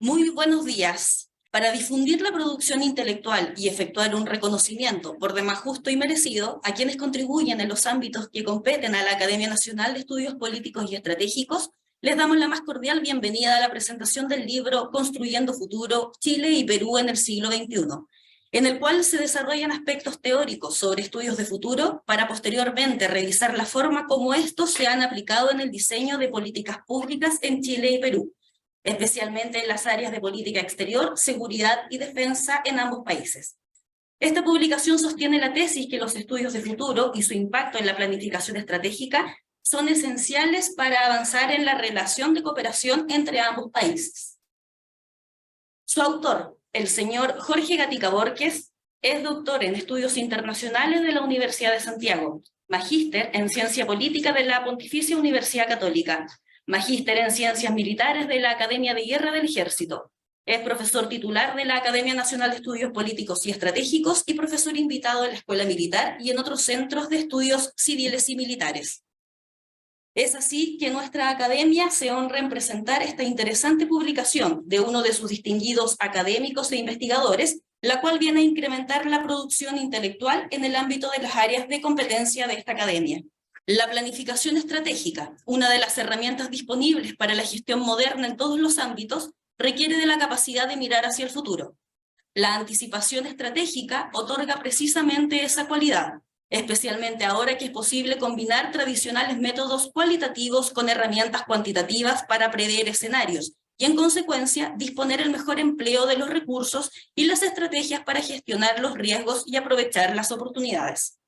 Muy buenos días. Para difundir la producción intelectual y efectuar un reconocimiento por demás justo y merecido a quienes contribuyen en los ámbitos que competen a la Academia Nacional de Estudios Políticos y Estratégicos, les damos la más cordial bienvenida a la presentación del libro Construyendo Futuro, Chile y Perú en el siglo XXI, en el cual se desarrollan aspectos teóricos sobre estudios de futuro para posteriormente revisar la forma como estos se han aplicado en el diseño de políticas públicas en Chile y Perú, especialmente en las áreas de política exterior, seguridad y defensa en ambos países. Esta publicación sostiene la tesis que los estudios de futuro y su impacto en la planificación estratégica son esenciales para avanzar en la relación de cooperación entre ambos países. Su autor, el señor Jorge Gatica Borges, es doctor en Estudios Internacionales de la Universidad de Santiago, magíster en Ciencia Política de la Pontificia Universidad Católica, magíster en Ciencias Militares de la Academia de Guerra del Ejército. Es profesor titular de la Academia Nacional de Estudios Políticos y Estratégicos y profesor invitado en la Escuela Militar y en otros centros de estudios civiles y militares. Es así que nuestra academia se honra en presentar esta interesante publicación de uno de sus distinguidos académicos e investigadores, la cual viene a incrementar la producción intelectual en el ámbito de las áreas de competencia de esta academia. La planificación estratégica, una de las herramientas disponibles para la gestión moderna en todos los ámbitos, requiere de la capacidad de mirar hacia el futuro. La anticipación estratégica otorga precisamente esa cualidad, especialmente ahora que es posible combinar tradicionales métodos cualitativos con herramientas cuantitativas para prever escenarios y, en consecuencia, disponer el mejor empleo de los recursos y las estrategias para gestionar los riesgos y aprovechar las oportunidades.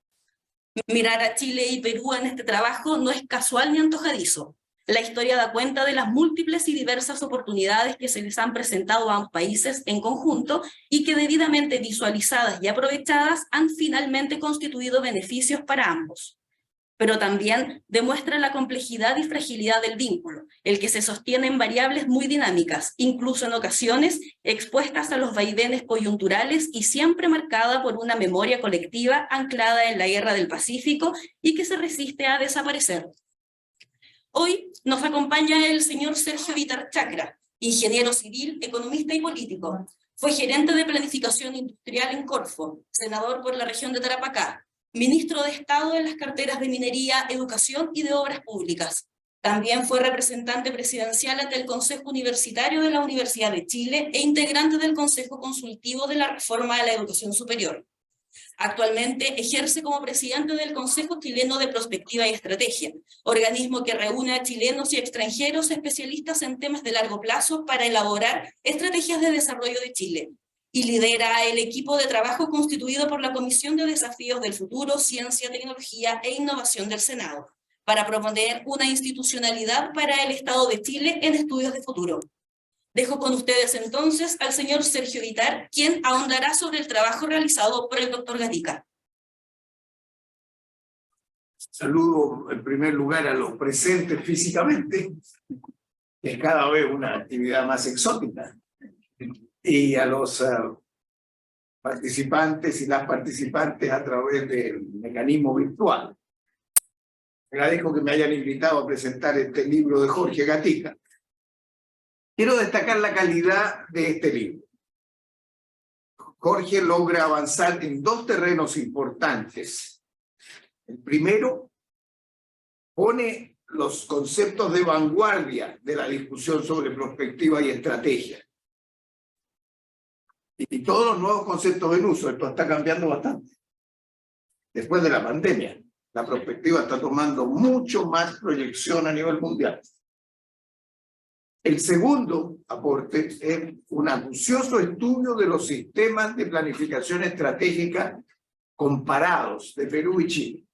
Mirar a Chile y Perú en este trabajo no es casual ni antojadizo. La historia da cuenta de las múltiples y diversas oportunidades que se les han presentado a ambos países en conjunto y que, debidamente visualizadas y aprovechadas, han finalmente constituido beneficios para ambos. Pero también demuestra la complejidad y fragilidad del vínculo, el que se sostiene en variables muy dinámicas, incluso en ocasiones expuestas a los vaivenes coyunturales y siempre marcada por una memoria colectiva anclada en la Guerra del Pacífico y que se resiste a desaparecer. Hoy nos acompaña el señor Sergio Vitar Chacra, ingeniero civil, economista y político. Fue gerente de planificación industrial en Corfo, senador por la región de Tarapacá, ministro de Estado en las carteras de Minería, Educación y de Obras Públicas. También fue representante presidencial ante el Consejo Universitario de la Universidad de Chile e integrante del Consejo Consultivo de la Reforma de la Educación Superior. Actualmente ejerce como presidente del Consejo Chileno de Prospectiva y Estrategia, organismo que reúne a chilenos y extranjeros especialistas en temas de largo plazo para elaborar estrategias de desarrollo de Chile, y lidera el equipo de trabajo constituido por la Comisión de Desafíos del Futuro, Ciencia, Tecnología e Innovación del Senado, para proponer una institucionalidad para el Estado de Chile en estudios de futuro. Dejo con ustedes entonces al señor Sergio Vitar, quien ahondará sobre el trabajo realizado por el doctor Gatica. Saludo en primer lugar a los presentes físicamente, que es cada vez una actividad más exótica, y a los participantes y las participantes a través del mecanismo virtual. Agradezco que me hayan invitado a presentar este libro de Jorge Gatica. Quiero destacar la calidad de este libro. Jorge logra avanzar en dos terrenos importantes. El primero, pone los conceptos de vanguardia de la discusión sobre prospectiva y estrategia. Y todos los nuevos conceptos en uso. Esto está cambiando bastante. Después de la pandemia, la prospectiva está tomando mucho más proyección a nivel mundial. El segundo aporte es un acucioso estudio de los sistemas de planificación estratégica comparados de Perú y Chile.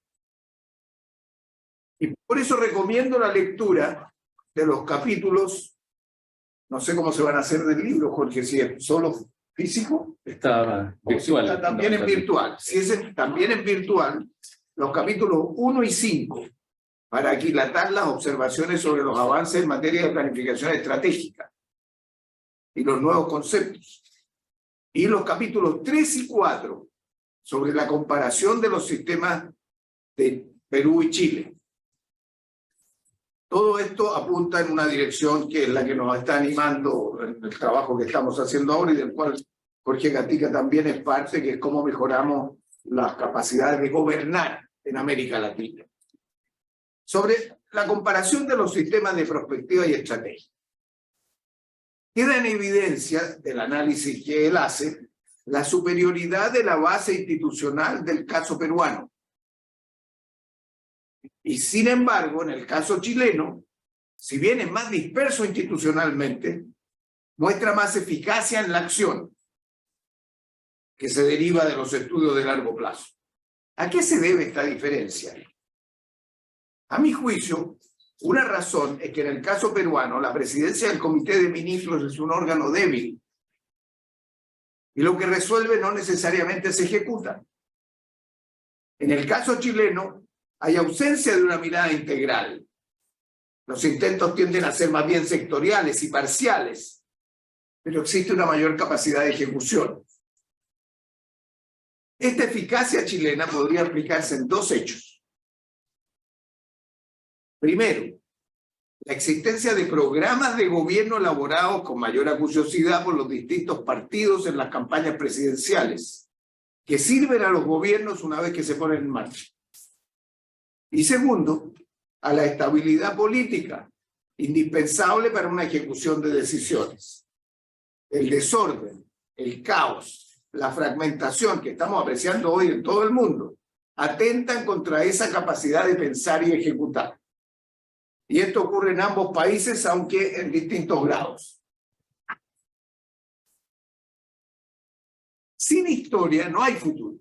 Y por eso recomiendo la lectura de los capítulos, no sé cómo se van a hacer del libro, Jorge, si es solo físico. Está virtual. Si está también en virtual. Si es también en virtual, los capítulos 1 y 5, para aquilatar las observaciones sobre los avances en materia de planificación estratégica y los nuevos conceptos. Y los capítulos 3 y 4, sobre la comparación de los sistemas de Perú y Chile. Todo esto apunta en una dirección que es la que nos está animando en el trabajo que estamos haciendo ahora y del cual Jorge Gatica también es parte, que es cómo mejoramos las capacidades de gobernar en América Latina. Sobre la comparación de los sistemas de prospectiva y estrategia. Queda en evidencia del análisis que él hace la superioridad de la base institucional del caso peruano. Y sin embargo, en el caso chileno, si bien es más disperso institucionalmente, muestra más eficacia en la acción que se deriva de los estudios de largo plazo. ¿A qué se debe esta diferencia? A mi juicio, una razón es que en el caso peruano la presidencia del Comité de Ministros es un órgano débil y lo que resuelve no necesariamente se ejecuta. En el caso chileno hay ausencia de una mirada integral. Los intentos tienden a ser más bien sectoriales y parciales, pero existe una mayor capacidad de ejecución. Esta eficacia chilena podría aplicarse en dos hechos. Primero, la existencia de programas de gobierno elaborados con mayor acuciosidad por los distintos partidos en las campañas presidenciales, que sirven a los gobiernos una vez que se ponen en marcha. Y segundo, a la estabilidad política, indispensable para una ejecución de decisiones. El desorden, el caos, la fragmentación que estamos apreciando hoy en todo el mundo, atentan contra esa capacidad de pensar y ejecutar. Y esto ocurre en ambos países, aunque en distintos grados. Sin historia no hay futuro.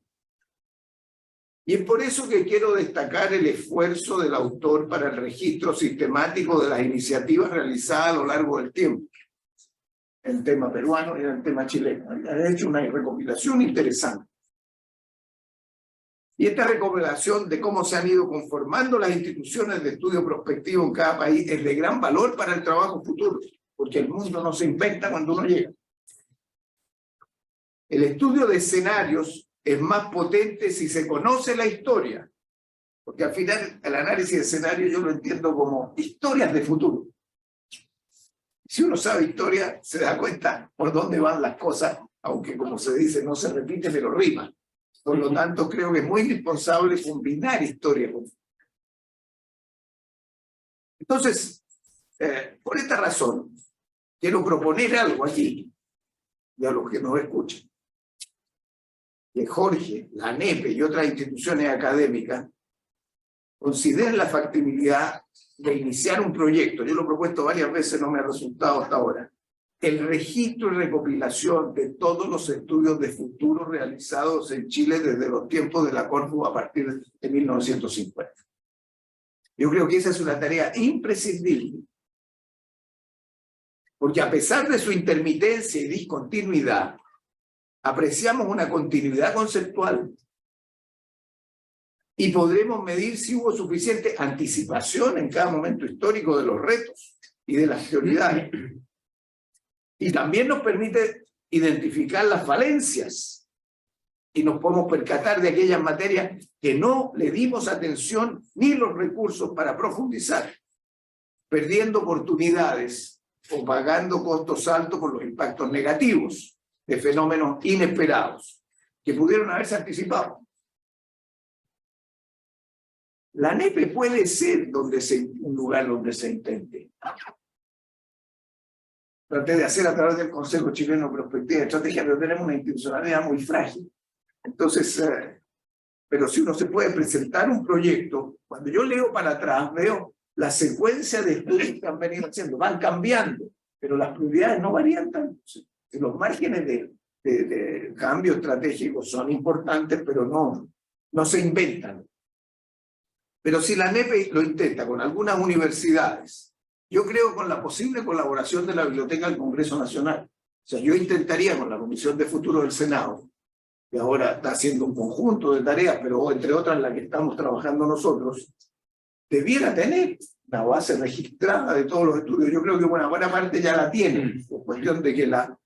Y es por eso que quiero destacar el esfuerzo del autor para el registro sistemático de las iniciativas realizadas a lo largo del tiempo. En el tema peruano y en el tema chileno. Ha hecho una recopilación interesante. Y esta recopilación de cómo se han ido conformando las instituciones de estudio prospectivo en cada país es de gran valor para el trabajo futuro, porque el mundo no se inventa cuando uno llega. El estudio de escenarios es más potente si se conoce la historia, porque al final el análisis de escenarios yo lo entiendo como historias de futuro. Si uno sabe historia, se da cuenta por dónde van las cosas, aunque como se dice, no se repite, pero rima. Por lo tanto, creo que es muy indispensable combinar historia con... Entonces, por esta razón, quiero proponer algo aquí, y a los que nos escuchan, que Jorge, la ANEP y otras instituciones académicas consideren la factibilidad de iniciar un proyecto. Yo lo he propuesto varias veces, no me ha resultado hasta ahora. El registro y recopilación de todos los estudios de futuro realizados en Chile desde los tiempos de la Corfu a partir de 1950. Yo creo que esa es una tarea imprescindible, porque a pesar de su intermitencia y discontinuidad, apreciamos una continuidad conceptual y podremos medir si hubo suficiente anticipación en cada momento histórico de los retos y de las prioridades. Y también nos permite identificar las falencias y nos podemos percatar de aquellas materias que no le dimos atención ni los recursos para profundizar, perdiendo oportunidades o pagando costos altos por los impactos negativos de fenómenos inesperados que pudieron haberse anticipado. La ANEP puede ser un lugar donde se intente. Traté de hacer a través del Consejo Chileno de Prospectiva y Estrategia, pero tenemos una institucionalidad muy frágil. Entonces, pero si uno se puede presentar un proyecto, cuando yo leo para atrás, veo la secuencia de estudios que han venido haciendo, van cambiando, pero las prioridades no varían tanto. Los márgenes de cambio estratégico son importantes, pero no se inventan. Pero si la ANEP lo intenta con algunas universidades, yo creo con la posible colaboración de la Biblioteca del Congreso Nacional. O sea, yo intentaría con la Comisión de Futuro del Senado, que ahora está haciendo un conjunto de tareas, pero entre otras la que estamos trabajando nosotros, debiera tener una base registrada de todos los estudios. Yo creo que buena parte ya la tiene, es cuestión de que la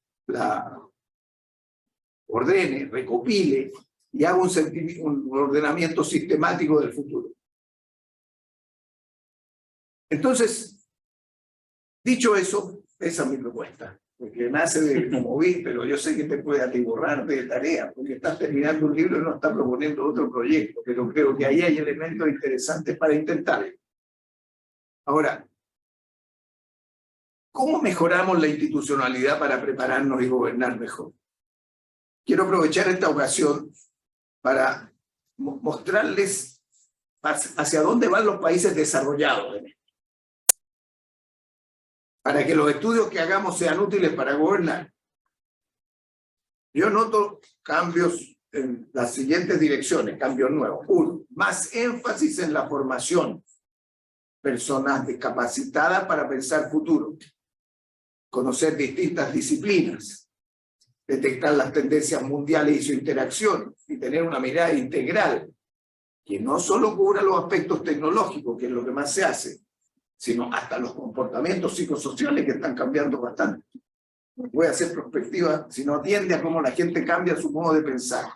ordene, recopile y haga un ordenamiento sistemático del futuro. Entonces, dicho eso, esa es mi propuesta, porque nace de como vi, pero yo sé que te puede atiborrar de tarea, porque estás terminando un libro y no estás proponiendo otro proyecto, pero creo que ahí hay elementos interesantes para intentar. Ahora, ¿cómo mejoramos la institucionalidad para prepararnos y gobernar mejor? Quiero aprovechar esta ocasión para mostrarles hacia dónde van los países desarrollados, para que los estudios que hagamos sean útiles para gobernar. Yo noto cambios en las siguientes direcciones, cambios nuevos. Uno, más énfasis en la formación. Personas capacitadas para pensar futuro. Conocer distintas disciplinas. Detectar las tendencias mundiales y su interacción. Y tener una mirada integral que no solo cubra los aspectos tecnológicos, que es lo que más se hace, sino hasta los comportamientos psicosociales que están cambiando bastante. No puede hacer perspectiva si no atiende a cómo la gente cambia su modo de pensar.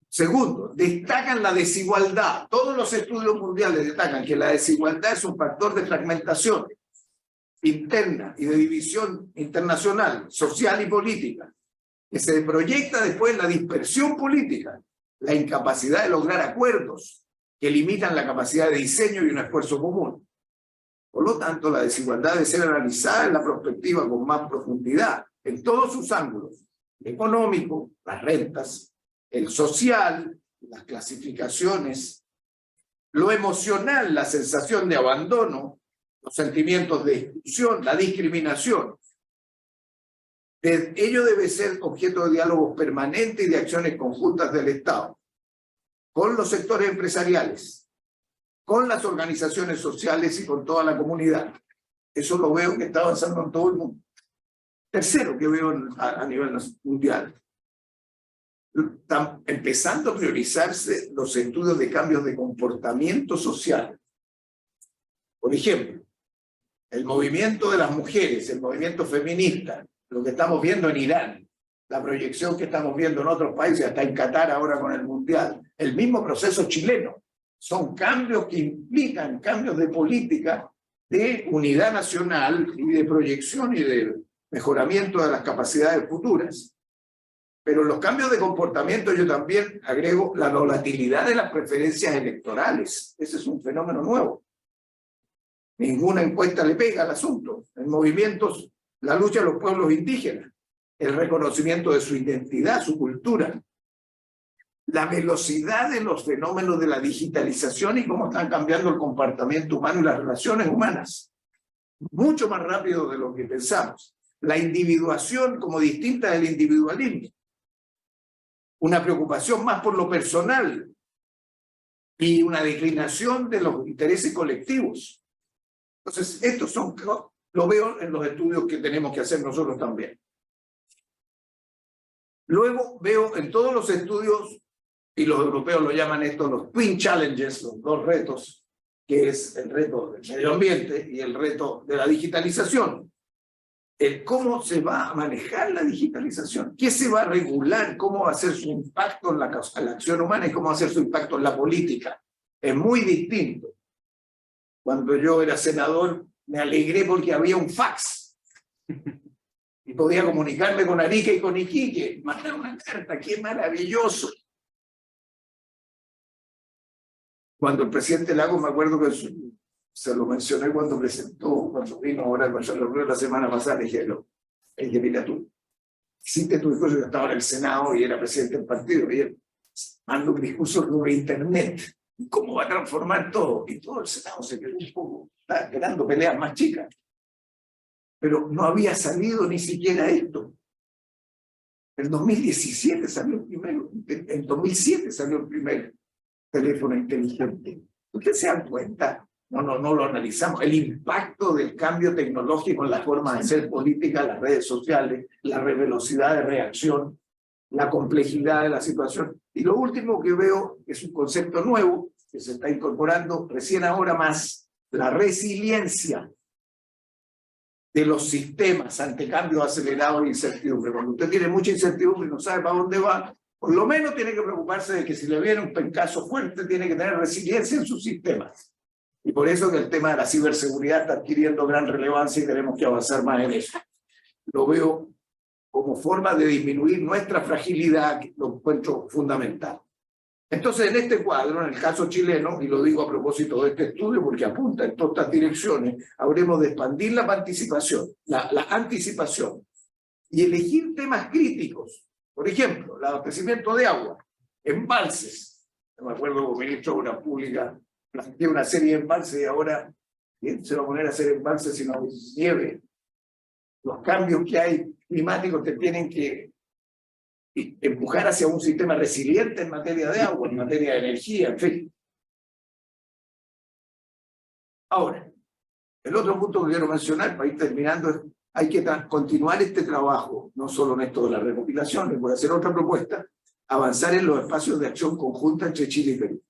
Segundo, destacan la desigualdad. Todos los estudios mundiales destacan que la desigualdad es un factor de fragmentación interna y de división internacional, social y política, que se proyecta después en la dispersión política, la incapacidad de lograr acuerdos que limitan la capacidad de diseño y un esfuerzo común. Por lo tanto, la desigualdad debe ser analizada en la perspectiva con más profundidad, en todos sus ángulos: el económico, las rentas, el social, las clasificaciones, lo emocional, la sensación de abandono, los sentimientos de exclusión, la discriminación. Ello debe ser objeto de diálogos permanentes y de acciones conjuntas del Estado, con los sectores empresariales, con las organizaciones sociales y con toda la comunidad. Eso lo veo que está avanzando en todo el mundo. Tercero que veo a nivel mundial, están empezando a priorizarse los estudios de cambios de comportamiento social. Por ejemplo, el movimiento de las mujeres, el movimiento feminista, lo que estamos viendo en Irán, la proyección que estamos viendo en otros países, hasta en Qatar ahora con el Mundial, el mismo proceso chileno. Son cambios que implican cambios de política, de unidad nacional y de proyección y de mejoramiento de las capacidades futuras. Pero los cambios de comportamiento yo también agrego la volatilidad de las preferencias electorales. Ese es un fenómeno nuevo. Ninguna encuesta le pega al asunto. En movimientos, la lucha de los pueblos indígenas, el reconocimiento de su identidad, su cultura, la velocidad de los fenómenos de la digitalización y cómo están cambiando el comportamiento humano y las relaciones humanas. Mucho más rápido de lo que pensamos. La individuación como distinta del individualismo. Una preocupación más por lo personal y una declinación de los intereses colectivos. Entonces, estos son, lo veo en los estudios que tenemos que hacer nosotros también. Luego veo en todos los estudios, y los europeos lo llaman esto los Twin Challenges, los dos retos, que es el reto del medio ambiente y el reto de la digitalización. El cómo se va a manejar la digitalización, qué se va a regular, cómo va a ser su impacto en la acción humana y cómo va a ser su impacto en la política. Es muy distinto. Cuando yo era senador, me alegré porque había un fax. Y podía comunicarme con Arica y con Iquique, mandar una carta, ¡qué maravilloso! Cuando el presidente Lagos, me acuerdo que se lo mencioné cuando vino ahora a la reunión la semana pasada, le dije, mira tú, hiciste tu discurso, yo estaba en el Senado y era presidente del partido, y él manda un discurso sobre Internet, ¿cómo va a transformar todo? Y todo el Senado se quedó un poco, está quedando peleas más chicas. Pero no había salido ni siquiera esto. En 2017 salió el primero, en 2007 salió el primer teléfono inteligente. ¿Ustedes se dan cuenta? No lo analizamos. El impacto del cambio tecnológico en la forma de hacer política, las redes sociales, la velocidad de reacción, la complejidad de la situación. Y lo último que veo es un concepto nuevo que se está incorporando recién ahora más, la resiliencia de los sistemas ante cambios acelerados e incertidumbre. Cuando usted tiene mucha incertidumbre y no sabe para dónde va, por lo menos tiene que preocuparse de que si le viene un pencazo fuerte, tiene que tener resiliencia en sus sistemas. Y por eso que el tema de la ciberseguridad está adquiriendo gran relevancia y tenemos que avanzar más en eso. Lo veo como forma de disminuir nuestra fragilidad, que lo encuentro fundamental. Entonces, en este cuadro, en el caso chileno, y lo digo a propósito de este estudio porque apunta en todas estas direcciones, habremos de expandir la participación, la anticipación, y elegir temas críticos. Por ejemplo, el abastecimiento de agua, embalses. No me acuerdo como ministro de Obras Públicas, planteé una serie de embalses y ahora ¿quién se va a poner a hacer embalses si no hay nieve? Los cambios que hay climáticos te tienen que empujar hacia un sistema resiliente en materia de agua, en materia de energía, en fin. Ahora, el otro punto que quiero mencionar para ir terminando es hay que continuar este trabajo, no solo en esto de la recopilación, les voy a hacer otra propuesta, avanzar en los espacios de acción conjunta entre Chile y Perú.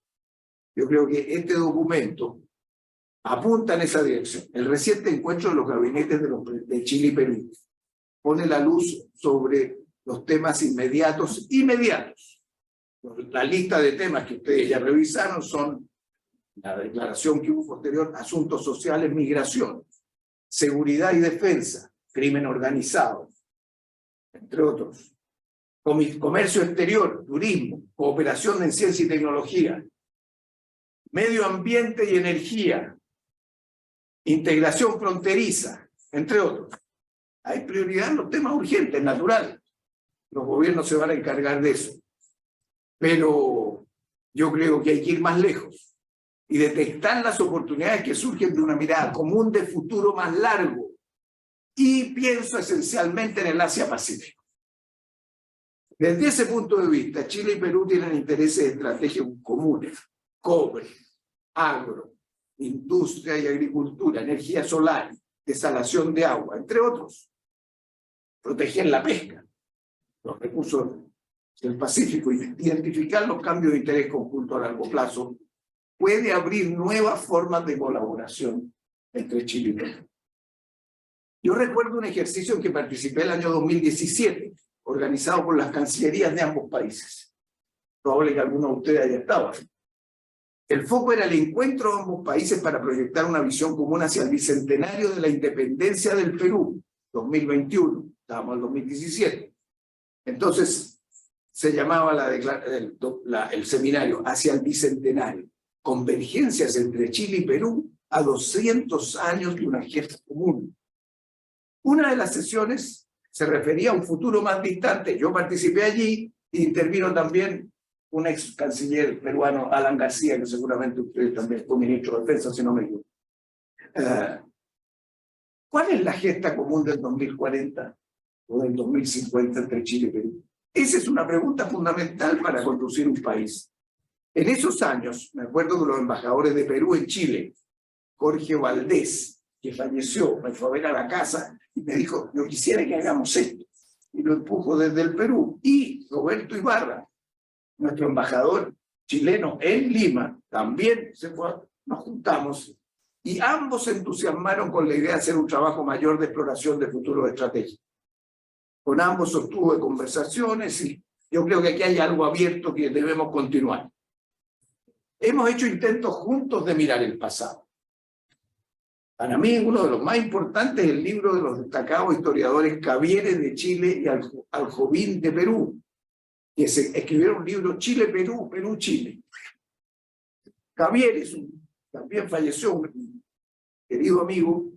Yo creo que este documento apunta en esa dirección. El reciente encuentro de los gabinetes de Chile y Perú pone la luz sobre los temas inmediatos. La lista de temas que ustedes ya revisaron son la declaración que hubo posterior, asuntos sociales, migración, seguridad y defensa, crimen organizado, entre otros. Comercio exterior, turismo, cooperación en ciencia y tecnología, medio ambiente y energía, integración fronteriza, entre otros. Hay prioridad en los temas urgentes, natural. Los gobiernos se van a encargar de eso. Pero yo creo que hay que ir más lejos y detectar las oportunidades que surgen de una mirada común de futuro más largo. Y pienso esencialmente en el Asia-Pacífico. Desde ese punto de vista, Chile y Perú tienen intereses estratégicos comunes: cobre, agro, industria y agricultura, energía solar, desalación de agua, entre otros. Proteger la pesca, los recursos del Pacífico y identificar los cambios de interés conjunto a largo plazo puede abrir nuevas formas de colaboración entre Chile y Perú. Yo recuerdo un ejercicio en que participé el año 2017, organizado por las cancillerías de ambos países. Probable que alguno de ustedes haya estado. El foco era el encuentro de ambos países para proyectar una visión común hacia el bicentenario de la independencia del Perú, 2021, estábamos en el 2017. Entonces, se llamaba el seminario Hacia el Bicentenario, convergencias entre Chile y Perú a 200 años de una gesta común. Una de las sesiones se refería a un futuro más distante. Yo participé allí e intervino también un ex canciller peruano, Alan García, que seguramente usted también fue ministro de Defensa, si no me equivoco. ¿Cuál es la gesta común del 2040 o del 2050 entre Chile y Perú? Esa es una pregunta fundamental para conducir un país. En esos años, me acuerdo que los embajadores de Perú en Chile, Jorge Valdés, que falleció, me fue a ver a la casa y me dijo: yo quisiera que hagamos esto. Y lo empujo desde el Perú. Y Roberto Ibarra, nuestro embajador chileno en Lima, también se fue, nos juntamos y ambos se entusiasmaron con la idea de hacer un trabajo mayor de exploración de futuros estratégicos. Con ambos sostuve conversaciones y yo creo que aquí hay algo abierto que debemos continuar. Hemos hecho intentos juntos de mirar el pasado. Para mí, uno de los más importantes es el libro de los destacados historiadores Cavieres de Chile y Aljovín de Perú, que se escribieron un libro Chile-Perú, Perú-Chile. Cavieres también falleció, un querido amigo,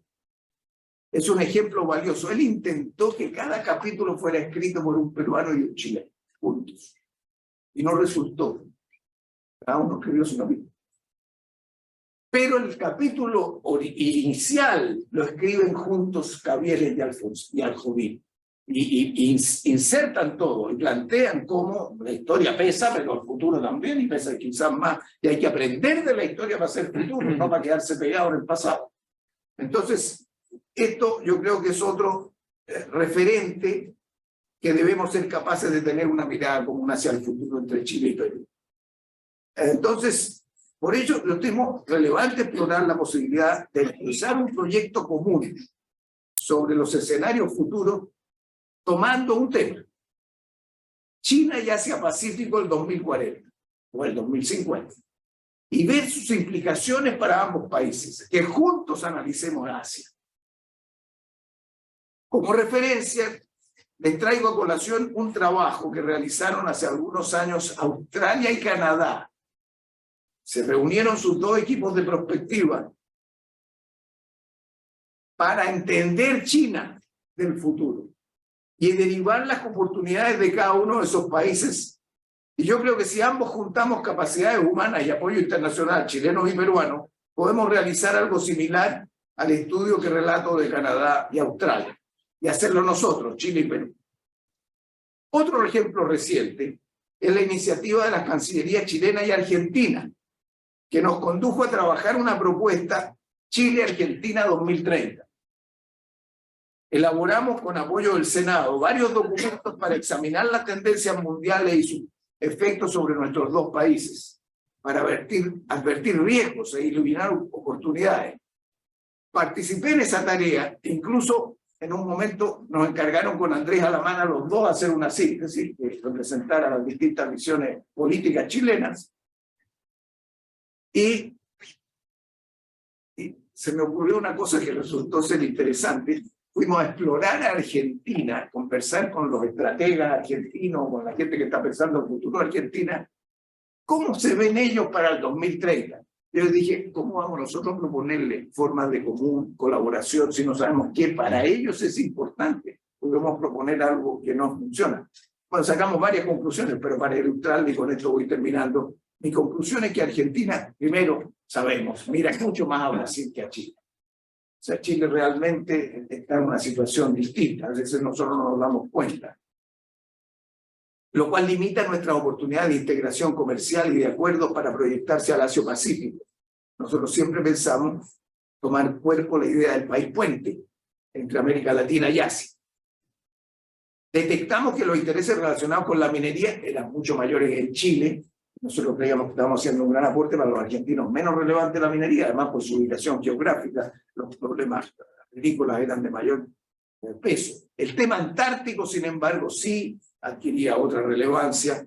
es un ejemplo valioso. Él intentó que cada capítulo fuera escrito por un peruano y un chileno, juntos. Y no resultó. Cada uno escribió su capítulo. Pero el capítulo inicial lo escriben juntos Cavieres y Aljovín. Y insertan todo y plantean cómo la historia pesa, pero el futuro también, y pesa quizás más. Y hay que aprender de la historia para hacer futuro, no para quedarse pegado en el pasado. Entonces, esto yo creo que es otro referente que debemos ser capaces de tener una mirada común hacia el futuro entre Chile y Perú. Entonces, por ello, lo tenemos relevante explorar la posibilidad de impulsar un proyecto común sobre los escenarios futuros, tomando un tema: China y Asia-Pacífico el 2040 o el 2050. y ver sus implicaciones para ambos países, que juntos analicemos Asia. Como referencia, les traigo a colación un trabajo que realizaron hace algunos años Australia y Canadá. Se reunieron sus dos equipos de prospectiva para entender China del futuro y derivar las oportunidades de cada uno de esos países. Y yo creo que si ambos juntamos capacidades humanas y apoyo internacional, chilenos y peruanos, podemos realizar algo similar al estudio que relato de Canadá y Australia, y hacerlo nosotros, Chile y Perú. Otro ejemplo reciente es la iniciativa de las cancillerías chilena y argentina, que nos condujo a trabajar una propuesta Chile-Argentina 2030. Elaboramos con apoyo del Senado varios documentos para examinar las tendencias mundiales y sus efectos sobre nuestros dos países, para advertir riesgos e iluminar oportunidades. Participé en esa tarea, incluso en un momento nos encargaron con Andrés Alamán a los dos hacer una síntesis que representara las distintas visiones políticas chilenas. Y se me ocurrió una cosa que resultó ser interesante. Fuimos a explorar a Argentina, conversar con los estrategas argentinos, con la gente que está pensando en el futuro de Argentina, cómo se ven ellos para el 2030. Yo dije, ¿cómo vamos nosotros a proponerle formas de común colaboración si no sabemos qué para ellos es importante? Podemos proponer algo que no funciona. Bueno, sacamos varias conclusiones, pero para ilustrarle, y con esto voy terminando, mi conclusión es que Argentina, primero, sabemos, mira mucho más a Brasil que a Chile. O sea, Chile realmente está en una situación distinta, a veces nosotros no nos damos cuenta. Lo cual limita nuestras oportunidades de integración comercial y de acuerdos para proyectarse al Asia-Pacífico. Nosotros siempre pensamos tomar cuerpo la idea del país puente entre América Latina y Asia. Detectamos que los intereses relacionados con la minería eran mucho mayores en Chile. Nosotros creíamos que estábamos haciendo un gran aporte para los argentinos, menos relevante la minería, además por su ubicación geográfica, los problemas agrícolas eran de mayor peso. El tema antártico, sin embargo, sí adquiría otra relevancia,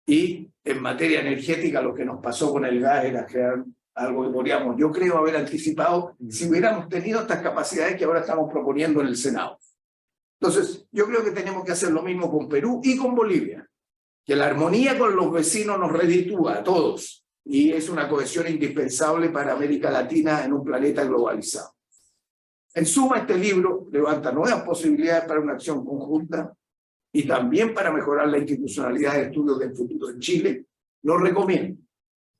y en materia energética lo que nos pasó con el gas era crear algo que podríamos, yo creo, haber anticipado si hubiéramos tenido estas capacidades que ahora estamos proponiendo en el Senado. Entonces, yo creo que tenemos que hacer lo mismo con Perú y con Bolivia, que la armonía con los vecinos nos reditúa a todos, y es una cohesión indispensable para América Latina en un planeta globalizado. En suma, este libro levanta nuevas posibilidades para una acción conjunta y también para mejorar la institucionalidad de estudios del futuro en Chile. Lo recomiendo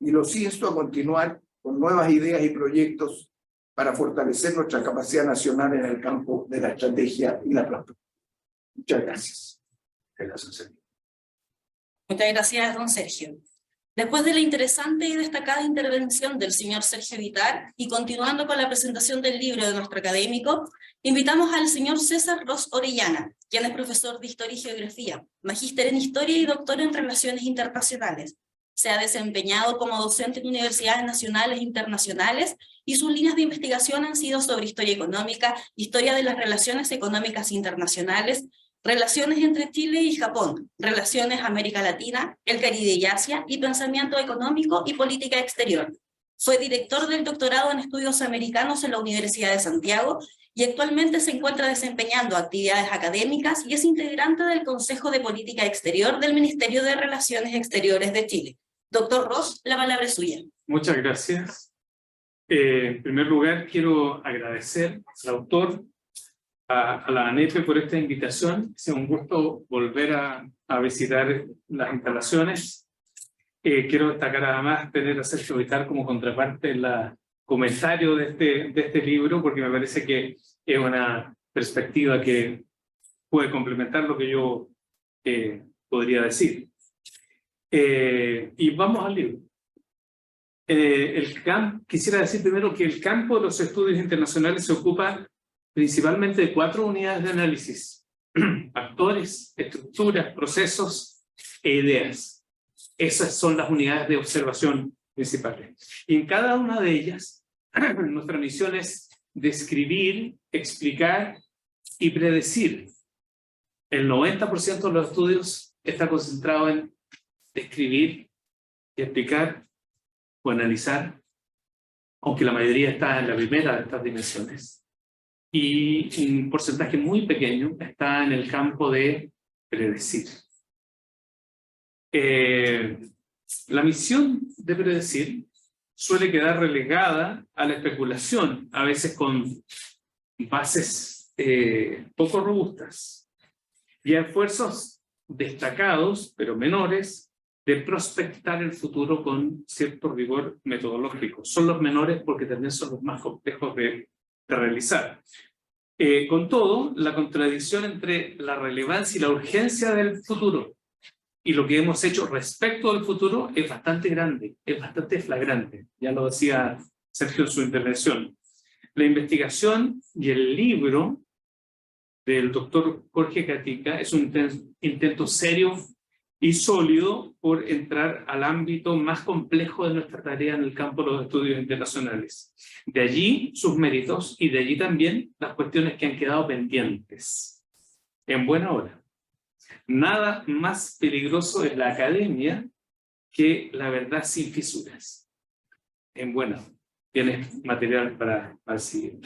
y los insto a continuar con nuevas ideas y proyectos para fortalecer nuestra capacidad nacional en el campo de la estrategia y la prosperidad. Muchas gracias. Muchas gracias, don Sergio. Después de la interesante y destacada intervención del señor Sergio Vitar, y continuando con la presentación del libro de nuestro académico, invitamos al señor César Ros Orellana, quien es profesor de Historia y Geografía, magíster en Historia y doctor en Relaciones Internacionales. Se ha desempeñado como docente en universidades nacionales e internacionales, y sus líneas de investigación han sido sobre historia económica, historia de las relaciones económicas internacionales, relaciones entre Chile y Japón, relaciones América Latina, el Caribe y Asia, y pensamiento económico y política exterior. Fue director del doctorado en estudios americanos en la Universidad de Santiago y actualmente se encuentra desempeñando actividades académicas y es integrante del Consejo de Política Exterior del Ministerio de Relaciones Exteriores de Chile. Doctor Ros, la palabra es suya. Muchas gracias. En primer lugar, quiero agradecer al autor, a la ANEP por esta invitación. Es un gusto volver a visitar las instalaciones. Quiero destacar además tener a Sergio Vitar como contraparte en el comentario de este libro, porque me parece que es una perspectiva que puede complementar lo que yo podría decir. Y vamos al libro. Quisiera decir primero que el campo de los estudios internacionales se ocupa principalmente de 4 unidades de análisis: actores, estructuras, procesos e ideas. Esas son las unidades de observación principales. Y en cada una de ellas, nuestra misión es describir, explicar y predecir. El 90% de los estudios está concentrado en describir y explicar o analizar, aunque la mayoría está en la primera de estas dimensiones. Y un porcentaje muy pequeño está en el campo de predecir. La misión de predecir suele quedar relegada a la especulación, a veces con bases poco robustas, y a esfuerzos destacados, pero menores, de prospectar el futuro con cierto rigor metodológico. Son los menores porque también son los más complejos de realizar. Con todo, la contradicción entre la relevancia y la urgencia del futuro y lo que hemos hecho respecto al futuro es bastante grande, es bastante flagrante. Ya lo decía Sergio en su intervención. La investigación y el libro del doctor Jorge Gatica es un intento serio y sólido por entrar al ámbito más complejo de nuestra tarea en el campo de los estudios internacionales. De allí sus méritos y de allí también las cuestiones que han quedado pendientes. En buena hora. Nada más peligroso en la academia que la verdad sin fisuras. En buena hora. Tienes material para seguir.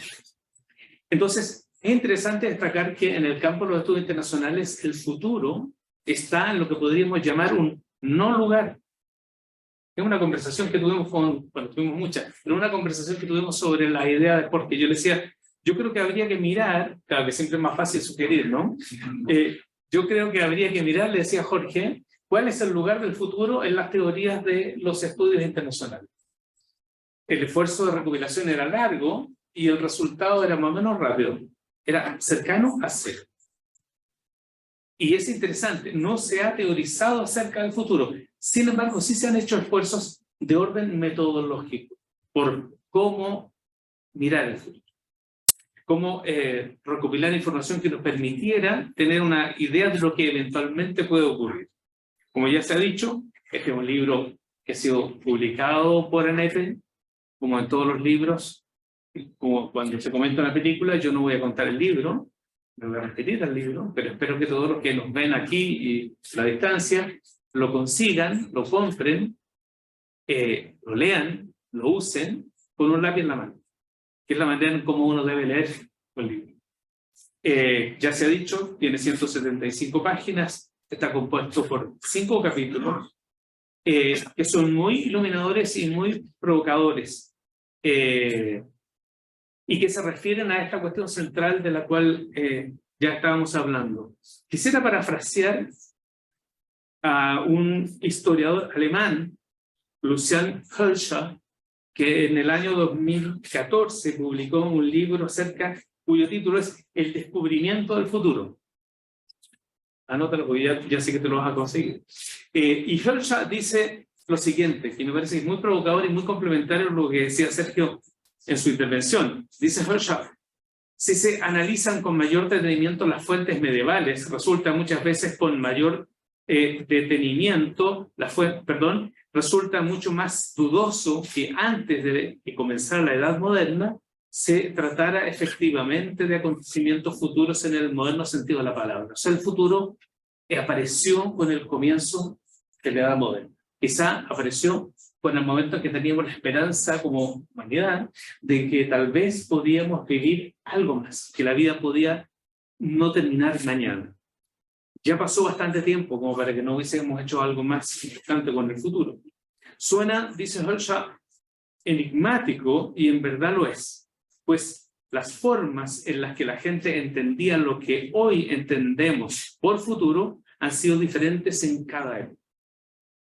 Entonces, es interesante destacar que en el campo de los estudios internacionales el futuro está en lo que podríamos llamar un no lugar. Es una conversación que tuvimos tuvimos muchas, pero una conversación que tuvimos sobre la idea de porque yo le decía, yo creo que habría que mirar, claro que siempre es más fácil sugerir, ¿no? Yo creo que habría que mirar, le decía Jorge, cuál es el lugar del futuro en las teorías de los estudios internacionales. El esfuerzo de recopilación era largo y el resultado era más o menos rápido. Era cercano a cero. Y es interesante, no se ha teorizado acerca del futuro. Sin embargo, sí se han hecho esfuerzos de orden metodológico por cómo mirar el futuro. Cómo recopilar información que nos permitiera tener una idea de lo que eventualmente puede ocurrir. Como ya se ha dicho, este es un libro que ha sido publicado por ANEP, como en todos los libros, como cuando se comenta una película, yo no voy a contar el libro, me voy a referir al libro, pero espero que todos los que nos ven aquí y a la distancia lo consigan, lo compren, lo lean, lo usen con un lápiz en la mano, que es la manera en cómo uno debe leer un libro. Ya se ha dicho, tiene 175 páginas, está compuesto por 5 capítulos, que son muy iluminadores y muy provocadores, y que se refieren a esta cuestión central de la cual ya estábamos hablando. Quisiera parafrasear a un historiador alemán, Lucian Hölscher, que en el año 2014 publicó un libro cuyo título es El descubrimiento del futuro. Anótalo porque ya sé que te lo vas a conseguir. Y Hölscher dice lo siguiente, que me parece que es muy provocador y muy complementario a lo que decía Sergio en su intervención. Dice Hölscher, si se analizan con mayor detenimiento las fuentes medievales, resulta muchas veces con mayor detenimiento, resulta mucho más dudoso que antes de que comenzara la Edad Moderna se tratara efectivamente de acontecimientos futuros en el moderno sentido de la palabra. O sea, el futuro apareció con el comienzo de la Edad Moderna. Quizá apareció con el momento en que teníamos la esperanza como humanidad de que tal vez podíamos vivir algo más, que la vida podía no terminar mañana. Ya pasó bastante tiempo como para que no hubiésemos hecho algo más importante con el futuro. Suena, dice Hölscher, enigmático y en verdad lo es, pues las formas en las que la gente entendía lo que hoy entendemos por futuro han sido diferentes en cada época.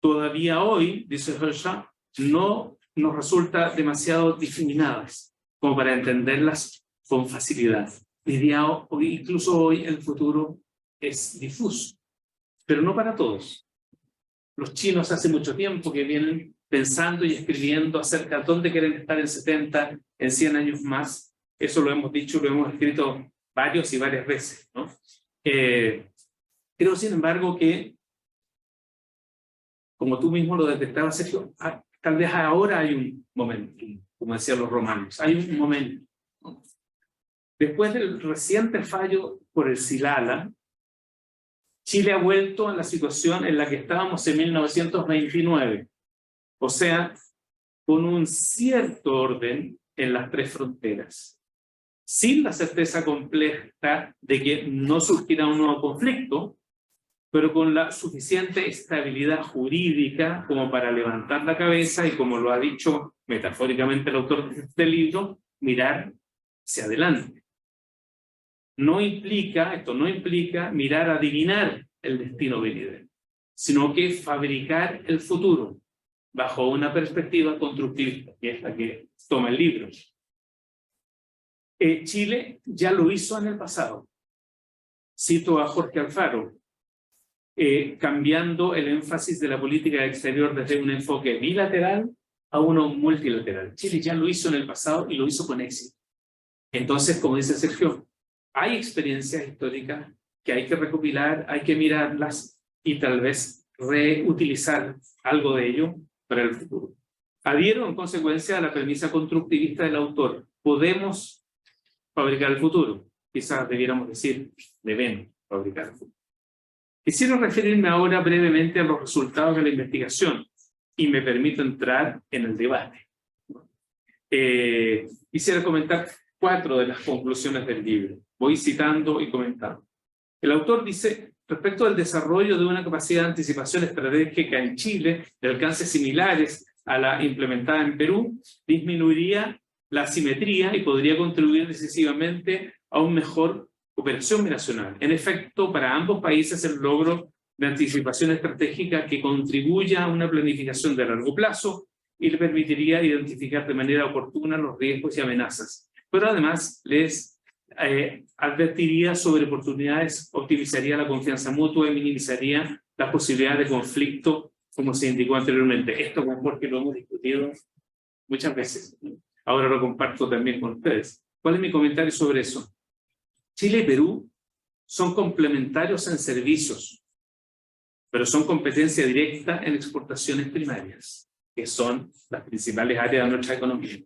Todavía hoy, dice Hölscher, no nos resulta demasiado difuminadas como para entenderlas con facilidad. Incluso hoy el futuro es difuso, pero no para todos. Los chinos hace mucho tiempo que vienen pensando y escribiendo acerca de dónde quieren estar en 70, en 100 años más. Eso lo hemos dicho, lo hemos escrito varias veces, ¿no? Creo, sin embargo, que, como tú mismo lo detectabas, Sergio, tal vez ahora hay un momento, como decían los romanos, hay un momento, ¿no? Después del reciente fallo por el Silala, Chile ha vuelto a la situación en la que estábamos en 1929. O sea, con un cierto orden en las tres fronteras, sin la certeza completa de que no surgirá un nuevo conflicto, pero con la suficiente estabilidad jurídica como para levantar la cabeza y, como lo ha dicho metafóricamente el autor del libro, mirar hacia adelante. Esto no implica mirar a adivinar el destino venidero, sino que fabricar el futuro bajo una perspectiva constructivista, que es la que toma el libro. Chile ya lo hizo en el pasado. Cito a Jorge Alfaro, cambiando el énfasis de la política exterior desde un enfoque bilateral a uno multilateral. Chile ya lo hizo en el pasado y lo hizo con éxito. Entonces, como dice Sergio, hay experiencias históricas que hay que recopilar, hay que mirarlas y tal vez reutilizar algo de ello para el futuro. Adhiero en consecuencia a la premisa constructivista del autor. Podemos fabricar el futuro. Quizás debiéramos decir, debemos fabricar el futuro. Quisiera referirme ahora brevemente a los resultados de la investigación y me permito entrar en el debate. Quisiera comentar 4 de las conclusiones del libro. Voy citando y comentando. El autor dice, respecto al desarrollo de una capacidad de anticipación estratégica en Chile de alcances similares a la implementada en Perú, disminuiría la asimetría y podría contribuir decisivamente a una mejor cooperación binacional. En efecto, para ambos países el logro de anticipación estratégica que contribuya a una planificación de largo plazo y le permitiría identificar de manera oportuna los riesgos y amenazas. Pero además les advertiría sobre oportunidades, optimizaría la confianza mutua y minimizaría las posibilidades de conflicto, como se indicó anteriormente. Esto con Jorge lo hemos discutido muchas veces. Ahora lo comparto también con ustedes. ¿Cuál es mi comentario sobre eso? Chile y Perú son complementarios en servicios, pero son competencia directa en exportaciones primarias, que son las principales áreas de nuestra economía.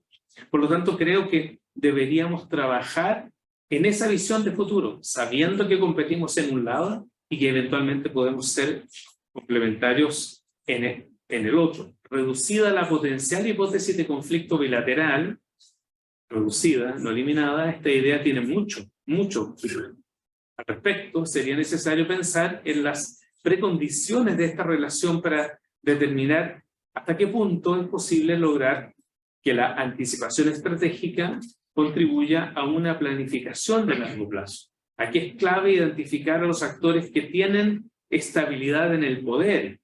Por lo tanto, creo que deberíamos trabajar en esa visión de futuro, sabiendo que competimos en un lado y que eventualmente podemos ser complementarios en el otro. Reducida la potencial hipótesis de conflicto bilateral, reducida, no eliminada, esta idea tiene mucho al respecto. Sería necesario pensar en las precondiciones de esta relación para determinar hasta qué punto es posible lograr que la anticipación estratégica contribuya a una planificación de largo plazo. Aquí es clave identificar a los actores que tienen estabilidad en el poder.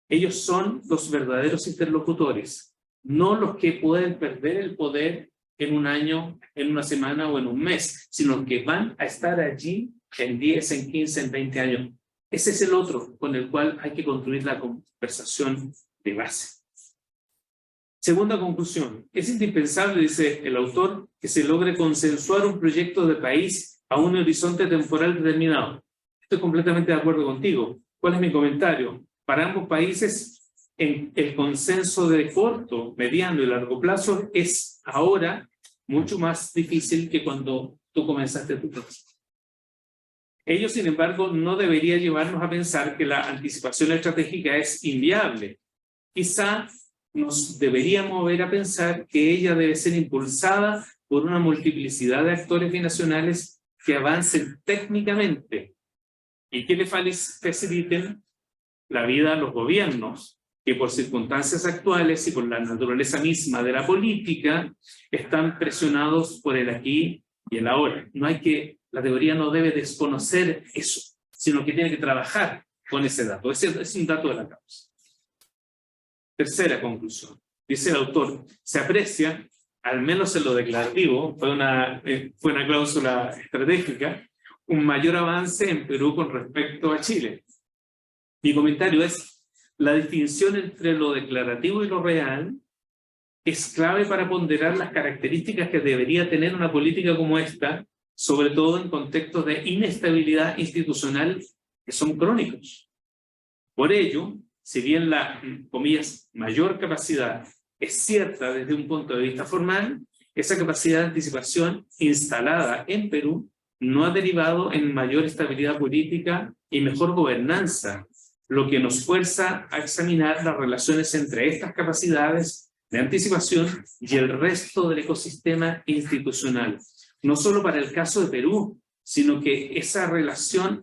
Ellos son los verdaderos interlocutores, no los que pueden perder el poder en un año, en una semana o en un mes, sino que van a estar allí en 10, en 15, en 20 años. Ese es el otro con el cual hay que construir la conversación de base. Segunda conclusión, es indispensable, dice el autor, que se logre consensuar un proyecto de país a un horizonte temporal determinado. Estoy completamente de acuerdo contigo. ¿Cuál es mi comentario? Para ambos países, el consenso de corto, mediano y largo plazo es ahora mucho más difícil que cuando tú comenzaste tu proceso. Ello, sin embargo, no debería llevarnos a pensar que la anticipación estratégica es inviable. Quizá nos debería mover a pensar que ella debe ser impulsada por una multiplicidad de actores binacionales que avancen técnicamente y que le faciliten la vida a los gobiernos, que por circunstancias actuales y por la naturaleza misma de la política están presionados por el aquí y el ahora. La teoría no debe desconocer eso, sino que tiene que trabajar con ese dato. Ese es un dato de la causa. Tercera conclusión. Dice el autor, se aprecia, al menos en lo declarativo, fue una cláusula estratégica, un mayor avance en Perú con respecto a Chile. Mi comentario es, la distinción entre lo declarativo y lo real es clave para ponderar las características que debería tener una política como esta, sobre todo en contextos de inestabilidad institucional que son crónicos. Por ello, si bien la, comillas, mayor capacidad es cierta desde un punto de vista formal, esa capacidad de anticipación instalada en Perú no ha derivado en mayor estabilidad política y mejor gobernanza, lo que nos fuerza a examinar las relaciones entre estas capacidades de anticipación y el resto del ecosistema institucional. No solo para el caso de Perú, sino que esa relación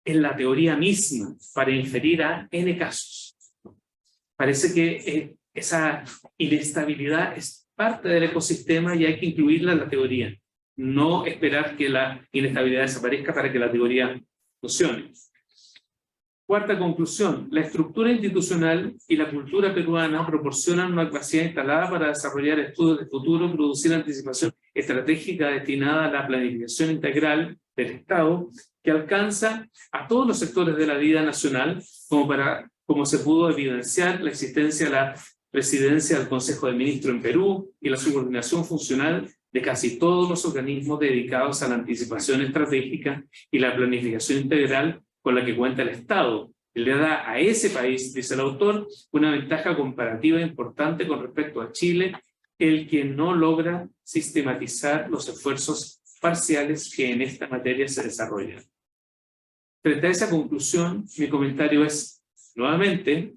es la teoría misma para inferir a N casos. Parece que esa inestabilidad es parte del ecosistema y hay que incluirla en la teoría. No esperar que la inestabilidad desaparezca para que la teoría funcione. Cuarta conclusión, la estructura institucional y la cultura peruana proporcionan una capacidad instalada para desarrollar estudios de futuro, producir anticipación estratégica destinada a la planificación integral del Estado, que alcanza a todos los sectores de la vida nacional, como se pudo evidenciar la existencia de la presidencia del Consejo de Ministros en Perú y la subordinación funcional de casi todos los organismos dedicados a la anticipación estratégica y la planificación integral con la que cuenta el Estado. Le da a ese país, dice el autor, una ventaja comparativa importante con respecto a Chile, el que no logra sistematizar los esfuerzos parciales que en esta materia se desarrollan. Frente a esa conclusión, mi comentario es, nuevamente,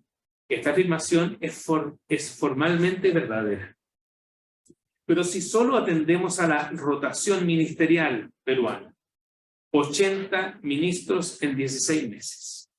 esta afirmación es formalmente verdadera. Pero si solo atendemos a la rotación ministerial peruana, 80 ministros en 16 meses.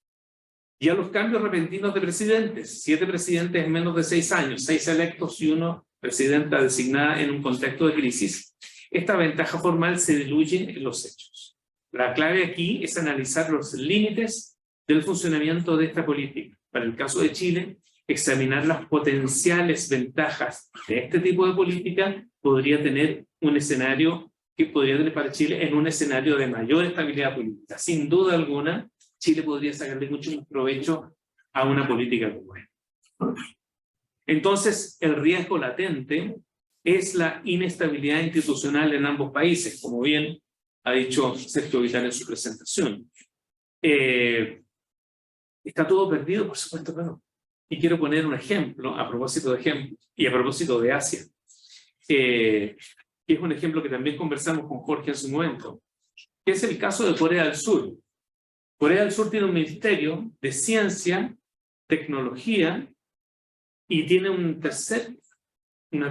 Y a los cambios repentinos de presidentes, 7 presidentes en menos de 6 años, 6 electos y 1 presidenta designada en un contexto de crisis. Esta ventaja formal se diluye en los hechos. La clave aquí es analizar los límites del funcionamiento de esta política. Para el caso de Chile, examinar las potenciales ventajas de este tipo de política podría tener un escenario que podría tener para Chile en un escenario de mayor estabilidad política. Sin duda alguna, Chile podría sacarle mucho más provecho a una política como esta. Entonces, el riesgo latente es la inestabilidad institucional en ambos países, como bien ha dicho Sergio Vital en su presentación. ¿Está todo perdido? Por supuesto que no. Y quiero poner un ejemplo, a propósito de ejemplos, y a propósito de Asia. Que es un ejemplo que también conversamos con Jorge en su momento, que es el caso de Corea del Sur. Corea del Sur tiene un ministerio de ciencia, tecnología, y tiene una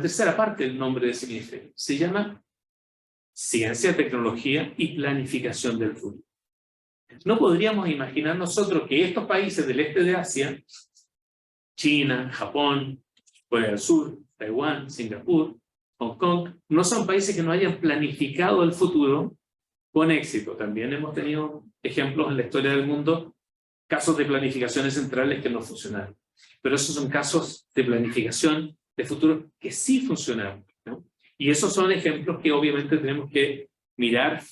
tercera parte del nombre de ese ministerio. Se llama Ciencia, Tecnología y Planificación del Futuro. No podríamos imaginar nosotros que estos países del este de Asia, China, Japón, Corea del Sur, Taiwán, Singapur, Hong Kong, no son países que no hayan planificado el futuro con éxito. También hemos tenido ejemplos en la historia del mundo, casos de planificaciones centrales que no funcionaron. Pero esos son casos de planificación de futuro que sí funcionaron, ¿no? Y esos son ejemplos que obviamente tenemos que mirar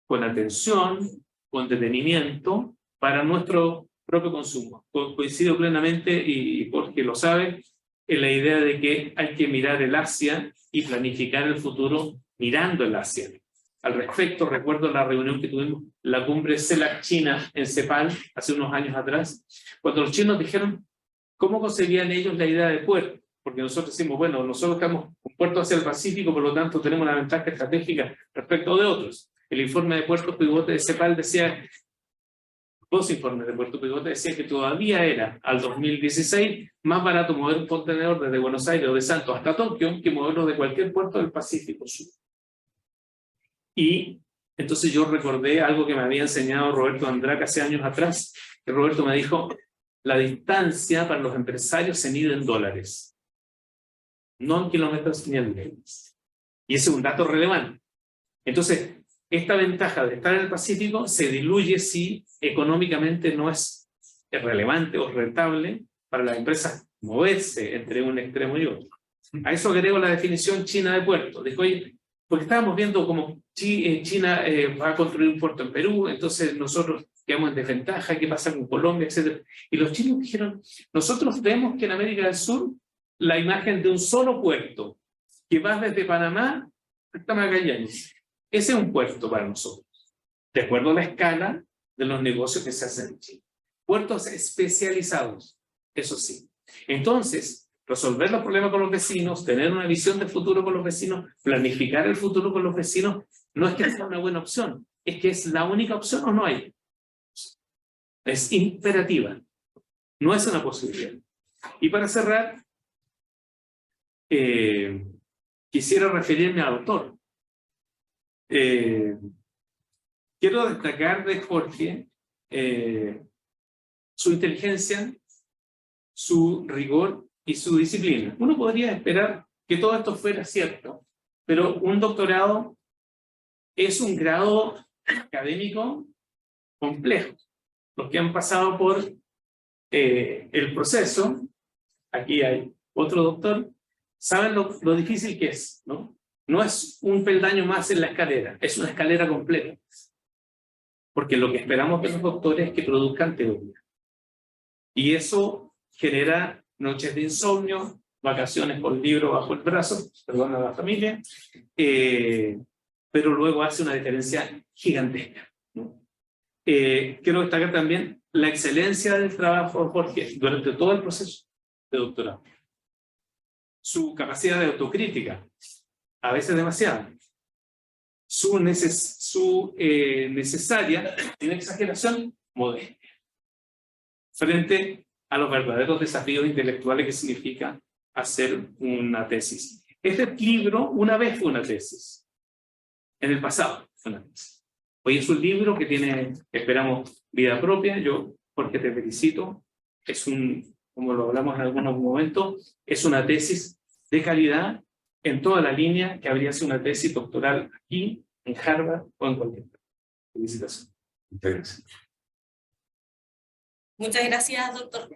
con atención, con detenimiento, para nuestro propio consumo. Coincido plenamente, y Jorge lo sabe, en la idea de que hay que mirar el Asia y planificar el futuro mirando el Asia. Al respecto, recuerdo la reunión que tuvimos, la cumbre CELAC-China en CEPAL, hace unos años atrás, cuando los chinos dijeron cómo concebían ellos la idea de puerto, porque nosotros decimos, bueno, nosotros estamos un puerto hacia el Pacífico, por lo tanto tenemos una ventaja estratégica respecto de otros. El informe de puertos pivote de CEPAL decía, 2 informes de Puerto Pivote decían que todavía era, al 2016, más barato mover un contenedor desde Buenos Aires o de Santos hasta Tokio que moverlo de cualquier puerto del Pacífico Sur. Y entonces yo recordé algo que me había enseñado Roberto Andraca hace años atrás, que Roberto me dijo, la distancia para los empresarios se mide en dólares, no en kilómetros ni en millas. Y ese es un dato relevante. Entonces, esta ventaja de estar en el Pacífico se diluye si económicamente no es relevante o rentable para las empresas moverse entre un extremo y otro. A eso agrego la definición china de puerto. Dijo, oye, porque estábamos viendo cómo China va a construir un puerto en Perú, entonces nosotros quedamos en desventaja, qué pasa con Colombia, etc. Y los chinos dijeron, nosotros vemos que en América del Sur la imagen de un solo puerto que va desde Panamá hasta Magallanes. Ese es un puerto para nosotros, de acuerdo a la escala de los negocios que se hacen en Chile. Puertos especializados, eso sí. Entonces, resolver los problemas con los vecinos, tener una visión de futuro con los vecinos, planificar el futuro con los vecinos, no es que sea una buena opción, es que es la única opción o no hay. Es imperativa, no es una posibilidad. Y para cerrar, quisiera referirme al autor. Quiero destacar de Jorge su inteligencia, su rigor y su disciplina. Uno podría esperar que todo esto fuera cierto, pero un doctorado es un grado académico complejo. Los que han pasado por el proceso, aquí hay otro doctor, saben lo difícil que es, ¿no? No es un peldaño más en la escalera, es una escalera completa. Porque lo que esperamos de los doctores es que produzcan teoría. Y eso genera noches de insomnio, vacaciones con libro bajo el brazo, perdón a la familia, pero luego hace una diferencia gigantesca, ¿no? Quiero destacar también la excelencia del trabajo de Jorge durante todo el proceso de doctorado. Su capacidad de autocrítica, a veces demasiada. Su necesaria, sin exageración, modestia, frente a los verdaderos desafíos intelectuales que significa hacer una tesis. Este libro una vez fue una tesis, en el pasado fue una tesis. Hoy es un libro que tiene, esperamos, vida propia. Yo, Jorge, te felicito. Es como lo hablamos en algunos momentos, es una tesis de calidad en toda la línea que habría sido una tesis doctoral aquí, en Harvard o en cualquier lugar. Felicitaciones. Muchas gracias. Muchas gracias, doctor.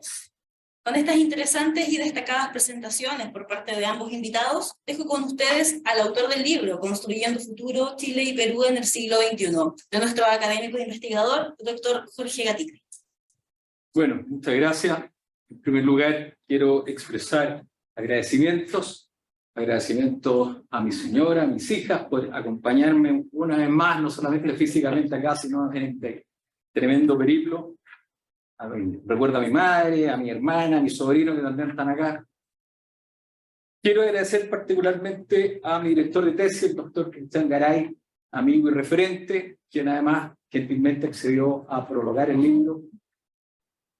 Con estas interesantes y destacadas presentaciones por parte de ambos invitados, dejo con ustedes al autor del libro Construyendo Futuro, Chile y Perú en el siglo XXI, de nuestro académico e investigador, doctor Jorge Gatica. Bueno, muchas gracias. En primer lugar, quiero expresar agradecimientos a mi señora, a mis hijas, por acompañarme una vez más, no solamente físicamente acá, sino en este tremendo periplo. Recuerdo a mi madre, a mi hermana, a mi sobrino que también están acá. Quiero agradecer particularmente a mi director de tesis, el doctor Cristian Garay, amigo y referente, quien además gentilmente accedió a prologar el libro.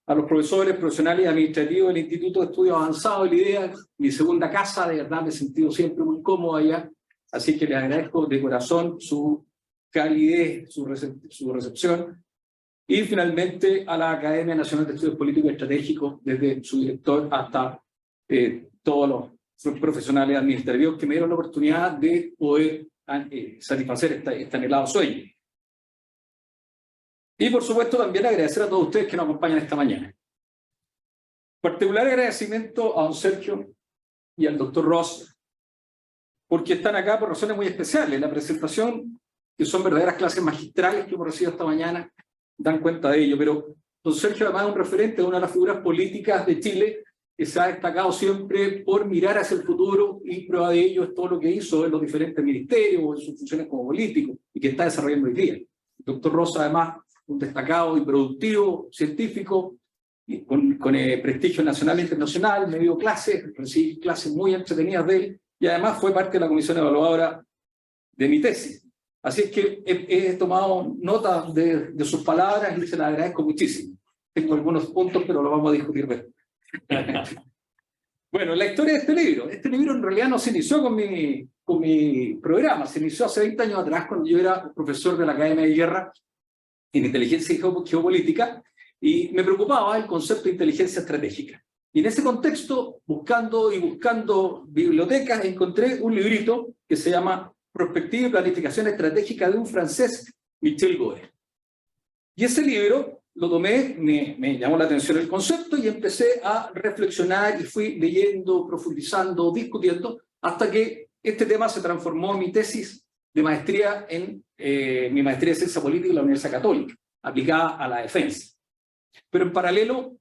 A los profesores, profesionales y administrativos del Instituto de Estudios Avanzados de la IDEA, mi segunda casa, de verdad me he sentido siempre muy cómodo allá, así que les agradezco de corazón su calidez, su recepción. Y finalmente a la Academia Nacional de Estudios Políticos y Estratégicos, desde su director hasta todos los profesionales administrativos que me dieron la oportunidad de poder satisfacer este anhelado sueño. Y por supuesto también agradecer a todos ustedes que nos acompañan esta mañana. Particular agradecimiento a don Sergio y al doctor Ross, porque están acá por razones muy especiales. La presentación, que son verdaderas clases magistrales que hemos recibido esta mañana, dan cuenta de ello, pero don Sergio además es un referente de una de las figuras políticas de Chile que se ha destacado siempre por mirar hacia el futuro, y prueba de ello es todo lo que hizo en los diferentes ministerios o en sus funciones como político y que está desarrollando hoy día. El doctor Ross además un destacado y productivo científico y con prestigio nacional e internacional, me dio clases, recibí clases muy entretenidas de él y además fue parte de la comisión evaluadora de mi tesis. Así es que he tomado nota de sus palabras y se las agradezco muchísimo. Tengo algunos puntos, pero los vamos a discutir después. Bueno, la historia de este libro en realidad no se inició con mi programa, se inició hace 20 años atrás cuando yo era profesor de la Academia de Guerra en Inteligencia y Geopolítica, y me preocupaba el concepto de inteligencia estratégica. Y en ese contexto, buscando bibliotecas, encontré un librito que se llama Prospectiva y Planificación Estratégica de un francés, Michel Godet. Y ese libro lo tomé, me llamó la atención el concepto y empecé a reflexionar y fui leyendo, profundizando, discutiendo, hasta que este tema se transformó en mi tesis de maestría mi maestría de Ciencia Política en la Universidad Católica, aplicada a la defensa. Pero en paralelo,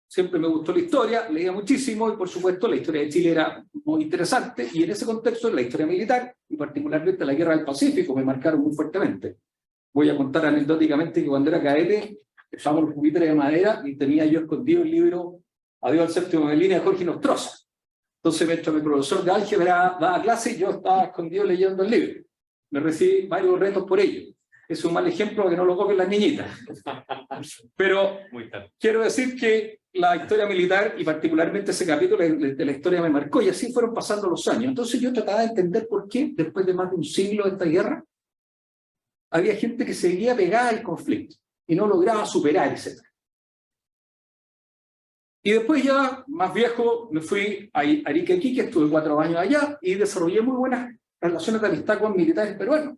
siempre me gustó la historia, leía muchísimo y por supuesto la historia de Chile era muy interesante y en ese contexto la historia militar y particularmente la Guerra del Pacífico me marcaron muy fuertemente. Voy a contar anecdóticamente que cuando era cadete usábamos los pupitres de madera y tenía yo escondido el libro Adiós al séptimo de línea de Jorge Nostroza. Entonces mientras mi profesor de álgebra daba clase yo estaba escondido leyendo el libro. Me recibí varios retos por ello. Es un mal ejemplo que no lo copien las niñitas. Pero quiero decir que la historia militar y particularmente ese capítulo de la historia me marcó, y así fueron pasando los años. Entonces yo trataba de entender por qué, después de más de un siglo de esta guerra, había gente que seguía pegada al conflicto y no lograba superar ese tema. Y después ya, más viejo, me fui a Arica, Iquique, estuve 4 años allá y desarrollé muy buenas relaciones de amistad con militares peruanos.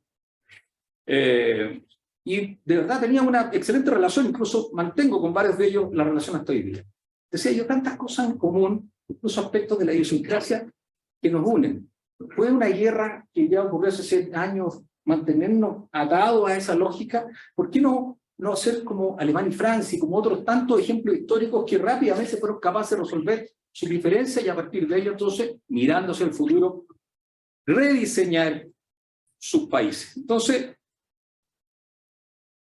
Y de verdad tenía una excelente relación, incluso mantengo con varios de ellos la relación hasta hoy día. Decía yo, tantas cosas en común, incluso aspectos de la idiosincrasia que nos unen. ¿Puede una guerra que ya ocurrió hace 100 años mantenernos atados a esa lógica? ¿Por qué no hacer como Alemania y Francia y como otros tantos ejemplos históricos que rápidamente fueron capaces de resolver sus diferencias y a partir de ello entonces, mirándose al futuro, rediseñar sus países? Entonces,